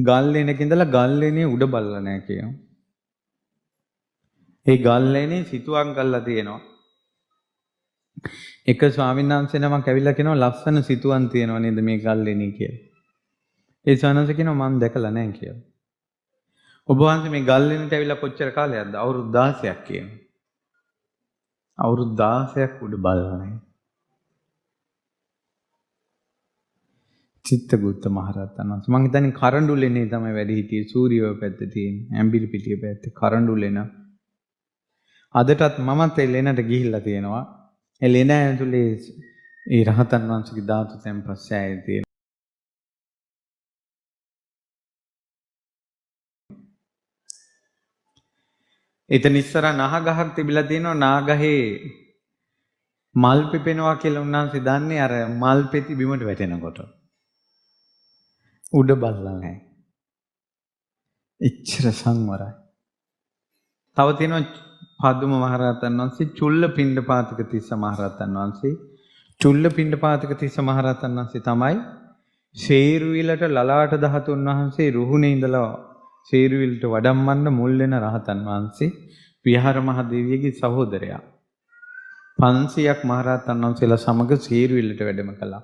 ගල්ලෙනක ඉඳලා ගල්ලෙනේ උඩ බල්ලා නැහැ කියනවා. ඒ ගල්ලෙනේ සිතුවම් කරලා තියෙනවා. එක ස්වාමීන් වහන්සේ නමක් ඇවිල්ලා කියනවා ලස්සන සිතුවම් තියෙනවා නේද මේ ගල්ලෙනේ කියලා. ඒ ස්වාමීන් වහන්සේ කියනවා මම දැකලා නැහැ කියලා. ඔබ වහන්සේ මේ ගල්ලෙනට ඇවිල්ලා කොච්චර කාලයක්ද? අවුරුදු 16ක් කියනවා. අවුරුදු 16ක් උඩ බලලා නැහැ. චිත්තගුත්ත මහරහතන් වහන්සේ. මං හිතන්නේ කරඬුලෙනේ තමයි වැඩි හිටියේ. සූරියව පැත්තේ තියෙන. ඇඹිලි පිටිය පැත්තේ කරඬුලෙන. අදටත් මමත් ඒ ලෙනට ගිහිල්ලා තියෙනවා. ඒ ලෙන ඇතුලේ ඒ රහතන් වහන්සේගේ ධාතු තැන්පත් සෑයේ තියෙන. එතන ඉස්සර නහ ගහක් තිබිලා තියෙනවා. නාගහේ මල් පිපෙනවා කියලා උන්වහන්සේ දන්නේ අර මල් පෙති බිමට වැටෙනකොට. උඩ බලලා නැහැ. එච්චර සංවරයි. තව තියෙනවා පදුම මහරහතන් වහන්සේ, චුල්ල පිණ්ඩපාතක තිස්ස මහරහතන් වහන්සේ. චුල්ල පිණ්ඩපාතක තිස්ස මහරහතන් වහන්සේ තමයි ශේරුවිලට ලලාට ධාතුන් වහන්සේ රුහුණේ ඉඳලා සේරුවිල්ට වඩම්මන්න මුල් වෙන රහතන් වහන්සේ විහාර මහදේවියගේ සහෝදරයා. 500ක් මහරහතන් වහන්සේලා සමග සේරුවිල්ලට වැඩම කළා.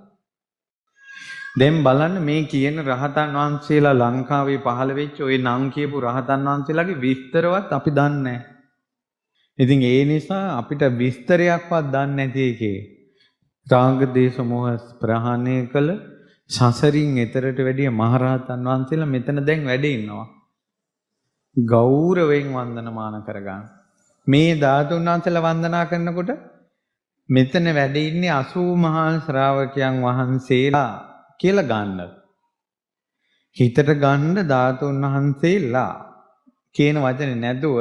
දැන් බලන්න මේ කියන රහතන් වහන්සේලා ලංකාවේ පහළ වෙච්ච ওই නම් කියපු රහතන් වහන්සේලාගේ විස්තරවත් අපි දන්නේ නැහැ. ඉතින් ඒ නිසා අපිට විස්තරයක්වත් දන්නේ නැති එකේ රාග දේශ මොහ ප්‍රහාණය කළ සසරින් එතරට වැඩිය මහරහතන් වහන්සේලා මෙතන දැන් වැඩ ඉන්නවා. ගෞරවයෙන් වන්දනමාන කරගන්න. මේ ධාතුන් වහන්සේලා වන්දනා කරනකොට මෙතන වැඩ ඉන්නේ 80 මහා ශ්‍රාවකයන් වහන්සේලා කියලා ගන්න. හිතට ගන්න ධාතුන් වහන්සේලා කියන වචනේ නැතුව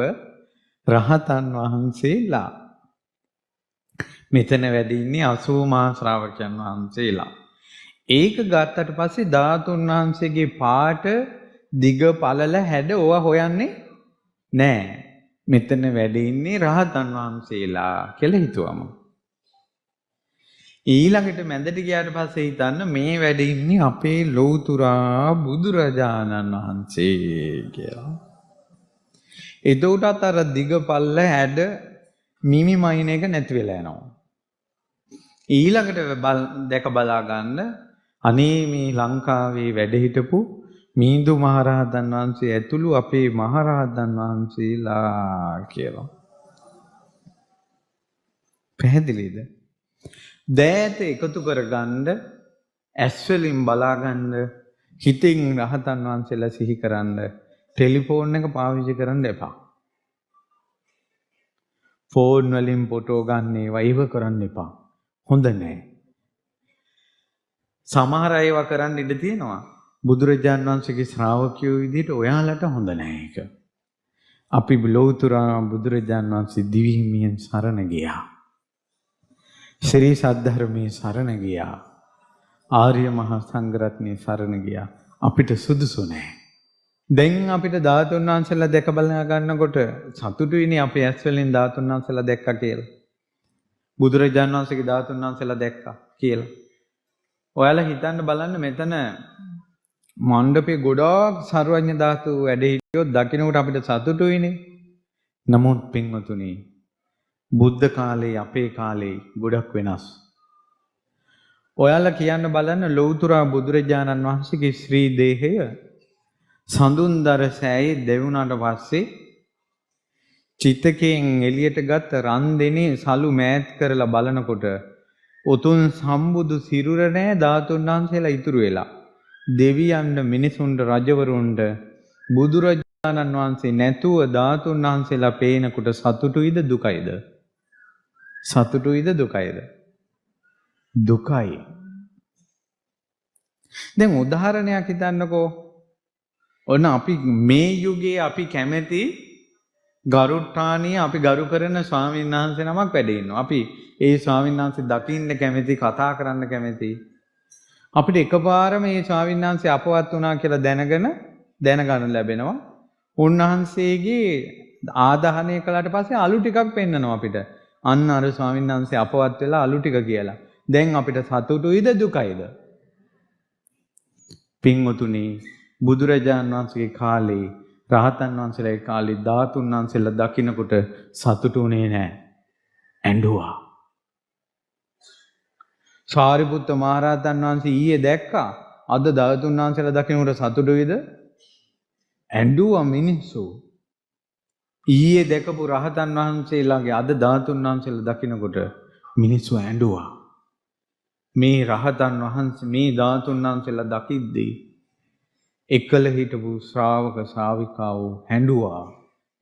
රහතන් වහන්සේලා. මෙතන වැඩ ඉන්නේ 80 මහා ශ්‍රාවකයන් වහන්සේලා. ඒක ගත්තට පස්සේ ධාතුන් වහන්සේගේ පාට දිග පළල හැඩ ඕවා හොයන්නේ නෑ. මෙතන වැඩ ඉන්නේ රහතන් වහන්සේලා කියලා හිතුවම. ඊළඟට මැදට ගියාට පස්සේ හිතන්න මේ වැඩ ඉන්නේ අපේ ලෞතුරා බුදුරජාණන් වහන්සේ කියලා. එතකොටත් අර දිග පළල හැඩ මිමි මයින් එක නැති වෙලා යනවා. ඊළඟට දැක බලා ගන්න අනේ මේ ලංකාවේ වැඩ හිටපු මිහිඳු මහරහතන් වහන්සේ ඇතුළු අපේ මහරහතන් වහන්සේලා කියලා. පැහැදිලිද? දෑත එකතු කරගන්න, ඇස් වලින් බලාගන්න, හිතින් රහතන් වහන්සේලා සිහි කරන්න, ටෙලිෆෝන් එක පාවිච්චි කරන්න එපා. ෆෝන් වලින් ෆොටෝ ගන්න ඒවා ඉව කරන්න එපා. හොඳ නෑ. සමහර අයවා කරන්න ඉඩ තියෙනවා. බුදුරජාණන් වහන්සේගේ ශ්‍රාවකයෝ විදිහට ඔයාලට හොඳ නෑ ඒක. අපි ලෞතුරා බුදුරජාණන් වහන්සේ දිවිහිමියෙන් සරණ ගියා. ශ්‍රී සද්ධර්මයේ සරණ ගියා. ආර්ය මහා සංඝරත්නයේ සරණ ගියා. අපිට සුදුසු නෑ. දැන් අපිට ධාතුන් වහන්සේලා දැක බලා ගන්නකොට සතුටුයිනේ අපි ඇස් වලින් ධාතුන් වහන්සේලා දැක්කා කියලා. බුදුරජාණන් වහන්සේගේ ධාතුන් වහන්සේලා දැක්කා කියලා. ඔයාලා හිතන්න බලන්න මෙතන මණ්ඩපේ ගොඩාක් සර්වඥ ධාතු වැඩ හිටියොත් දකින්නකොට අපිට සතුටුයිනේ. නමුත් පින්වතුනි බුද්ධ කාලේ අපේ කාලේ ගොඩක් වෙනස්. ඔයාලා කියන්න බලන්න ලෞතුරා බුදුරජාණන් වහන්සේගේ ශ්‍රී දේහය සඳුන්දර සෑයේ දෙවුණාට පස්සේ චිතකයෙන් එළියට ගත්ත රන් දෙනේ සලු මෑත් කරලා බලනකොට උතුම් සම්බුදු සිරුර නෑ ධාතුන් වහන්සේලා ඉතුරු වෙලා. දෙවියන්ට මිනිසුන්ට රජවරුන්ට බුදුරජාණන් වහන්සේ නැතුව ධාතුන් වහන්සේලා පේනකොට සතුටුයිද දුකයිද? සතුටුයිද දුකයිද? දුකයි. දැන් උදාහරණයක් හිතන්නකෝ. ඔන්න අපි මේ යුගයේ අපි කැමති ගරුට්ටානිය අපි ගරු කරන ස්වාමීන් වහන්සේ නමක් වැඩ ඉන්නවා. අපි ඒ ස්වාමීන් වහන්සේ දකින්න කැමති, කතා කරන්න කැමති. අපිට එකපාරම මේ ස්වාමීන් වහන්සේ අපවත් වුණා කියලා දැනගන්න ලැබෙනවා. උන්වහන්සේගේ ආදාහනය කළාට පස්සේ අලු ටිකක් පෙන්නනවා අපිට. අන්න අර ස්වාමීන් වහන්සේ අපවත් වෙලා අලු ටික කියලා. දැන් අපිට සතුටුයිද දුකයිද? පින්වතුනි බුදුරජාණන් වහන්සේගේ කාලේ රහතන් වහන්සේලාගේ කාලේ ධාතුන් වහන්සේලා දකින්නකොට සතුටුුනේ නැහැ. ඇඬුවා. සාරිපුත්ත මහරහතන් වහන්සේ ඊයේ දැක්කා. අද ධාතුන් වහන්සේලා දකින්නකොට සතුටුයිද? ඇඬුවා මිනිස්සු. ඊයේ දැකපු රහතන් වහන්සේලාගේ අද ධාතුන් වහන්සේලා දකින්නකොට මිනිස්සු ඇඬුවා. මේ රහතන් වහන්සේ මේ ධාතුන් වහන්සේලා දකිද්දී එකල හිටපු ශ්‍රාවක ශ්‍රාවිකාවෝ හැඬුවා,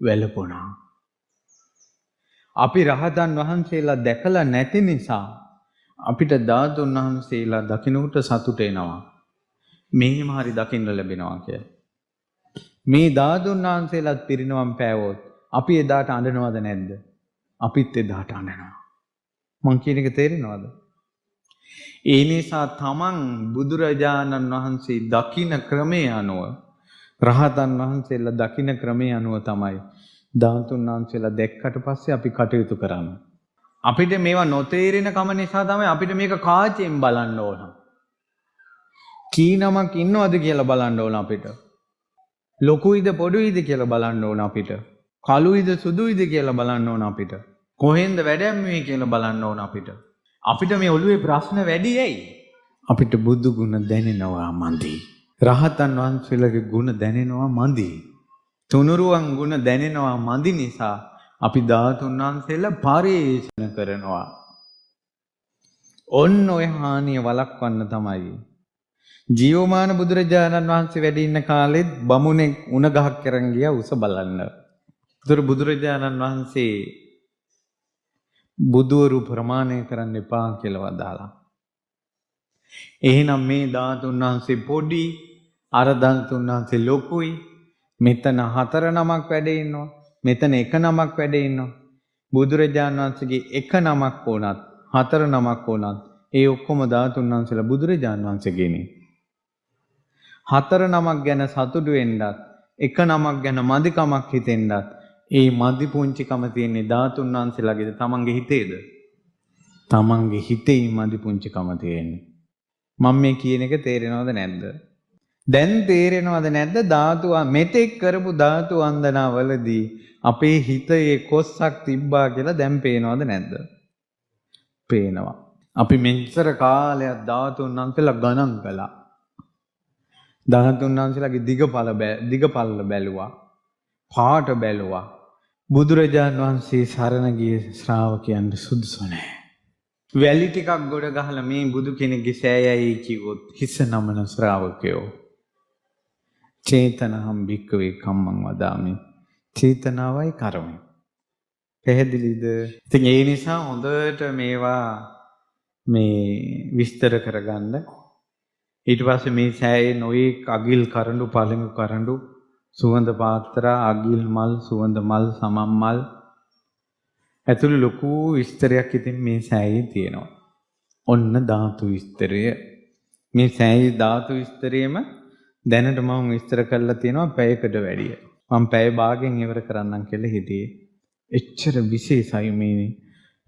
වැළපුණා. අපි රහතන් වහන්සේලා දැකලා නැති නිසා අපිට ධාතුන් වහන්සේලා දකින්නට සතුට එනවා. මෙහෙම හරි දකින්න ලැබෙනවා කියලා. මේ ධාතුන් වහන්සේලාත් පිරිනවම් පෑවොත් අපි එදාට අඬනවද නැද්ද? අපිත් එදාට අඬනවා. මං කියන එක තේරෙනවද? ඒ නිසා තමන් බුදුරජාණන් වහන්සේ දකින්න ක්‍රමයේ අනුව රහතන් වහන්සේලා දකින්න ක්‍රමයේ අනුව තමයි ධාතුන් වහන්සේලා දැක්කට පස්සේ අපි කටයුතු කරන්නේ. අපිට මේවා නොතේරෙන කම නිසා තමයි අපිට මේක කාචයෙන් බලන්න ඕන. කී නමක් ඉන්නවද කියලා බලන්න ඕන අපිට. ලොකුයිද පොඩුයිද කියලා බලන්න ඕන අපිට. කළුයිද සුදුයිද කියලා බලන්න ඕන අපිට. කොහෙන්ද වැඩැම්මේ කියලා බලන්න ඕන අපිට. අපිට මේ ඔළුවේ ප්‍රශ්න වැඩි ඇයි? අපිට බුදු ගුණ දැනෙනවා මදි. රහතන් වහන්සේලාගේ ගුණ දැනෙනවා මදි. තුනුරුවන් ගුණ දැනෙනවා මදි නිසා අපි ධාතුන් වහන්සේලා පරිේෂණ කරනවා. ඔන්න ඔය හානිය වළක්වන්න තමයි. ජීවමාන බුදුරජාණන් වහන්සේ වැඩ ඉන්න කාලෙත් බමුණෙක් උණ ගහක් කරන් ගියා උස බලන්න. ඒතර බුදුරජාණන් වහන්සේ බුදුවරු ප්‍රමාණය කරන්න එපා කියලා වදාලා. එහෙනම් මේ ධාතුන් වහන්සේ පොඩි, අර ධාතුන් වහන්සේ ලොකුයි. මෙතන 4 නමක් වැඩ ඉන්නවා. මෙතන 1 නමක් වැඩ ඉන්නවා. බුදුරජාණන් වහන්සේගේ 1 නමක් වුණත් 4 නමක් වුණත් ඒ ඔක්කොම ධාතුන් වහන්සේලා බුදුරජාණන් වහන්සේගේනේ. 4 නමක් ගැන සතුටු වෙන්නත් 1 නමක් ගැන මදිකමක් හිතෙන්නත් ඒ මදි පුංචිකම තියෙන්නේ ධාතුන් වහන්සේලාගේද තමන්ගේ හිතේද? තමන්ගේ හිතේ මදි පුංචිකම තියෙන්නේ. මම මේ කියන එක තේරෙනවද නැද්ද? දැන් තේරෙනවද නැද්ද? ධාතු මෙතෙක් කරපු ධාතු වන්දනාවලදී අපේ හිතේ කොස්සක් තිබ්බා කියලා දැන් පේනවද නැද්ද? පේනවා. අපි මෙච්චර කාලයක් ධාතුන් වහන්සේලා ගණන් කළා. ධාතුන් වහන්සේලාගේ දිගපල්ල බැලුවා. පාට බැලුවා. බුදුරජාන් වහන්සේ සරණ ගිය ශ්‍රාවකයන්ට සුදුසු නැහැ. වැලි ටිකක් ගොඩ ගහලා මේ බුදු කෙනෙක්ගේ සෑයයි කිව්වොත් හිස නමන ශ්‍රාවකයෝ. චේතනහම් භික්කවේ කම්මං වදාමි. චේතනාවයි කර්මය. පැහැදිලිද? ඉතින් ඒ නිසා හොඳට මේවා විස්තර කරගන්න. ඊට පස්සේ මේ සෑයේ නොයෙක් අගිල් කරඬු, පළඟු කරඬු, සුවඳ පාත්‍රා, අගිල් මල්, සුවඳ මල්, සමම් මල් ඇතුළු ලොකු විස්තරයක් ඉතින් මේ සෑයේ තියෙනවා. ඔන්න ධාතු විස්තරය. මේ සෑයේ ධාතු විස්තරයේම දැනට මම විස්තර කරලා තියෙනවා පැයකට වැඩිය. මම පැය භාගෙන් ඉවර කරන්නම් කියලා හිටියේ. එච්චර විශේෂයි මේ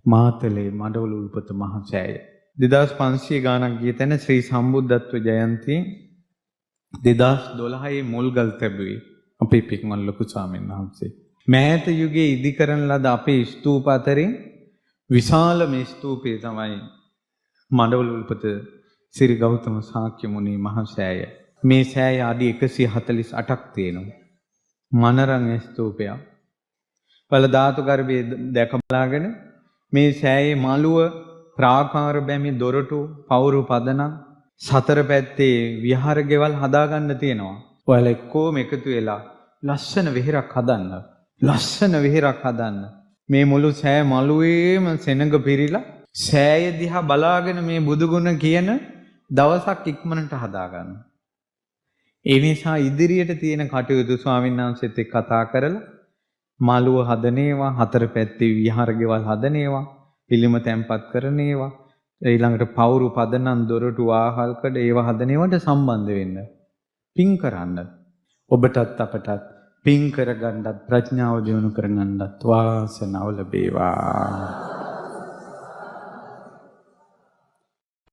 මාතලේ මඩවල උල්පත මහ සෑය. 2500 ගාණක් ගිය තැන ශ්‍රී සම්බුද්ධත්ව ජයන්ති 2012 මුල්ගල් තැබුවේ අපේ පිටමල් ලොකු ස්වාමීන් වහන්සේ. මෑත යුගයේ ඉදි කරන ලද අපේ ස්තූප අතරින් විශාලම ස්තූපය තමයි මඩවල උල්පත ශ්‍රී ගෞතම ශාක්‍ය මුනි මහ සෑය. මේ සෑය අඩි 148ක් තියෙනවා. මනරං ස්තූපයක්. වල ධාතු ගර්භයේ දැක බලාගෙන මේ සෑයේ මළුව ප්‍රාකාර බැමි දොරටු පවුරු පදනම් 4 පැත්තේ විහාර ගෙවල් හදාගන්න තියෙනවා. ඔයාලා එක්කෝම එකතු වෙලා ලස්සන විහෙරක් හදන්න. ලස්සන විහෙරක් හදන්න. මේ මුළු සෑ මළුවේම සෙනඟ පිරීලා සෑය දිහා බලාගෙන මේ බුදුගුණ කියන දවසක් ඉක්මනට හදාගන්න. ඒ නිසා ඉදිරියට තියෙන කටයුතු ස්වාමීන් වහන්සේත් එක්ක කතා කරලා මළුව හදනේවා, 4 පැත්තේ විහාර ගෙවල් හදනේවා, පිළිම තැන්පත් කරනේවා, ඊළඟට පවුරු පදනම් දොරටු ආහල්කඩ ඒවා හදනේවට සම්බන්ධ වෙන්න. පින් කරන්න. ඔබටත් අපටත් පින් කරගන්නත් ප්‍රඥාව දියුණු කරගන්නත් වාසනාව ලැබේවා.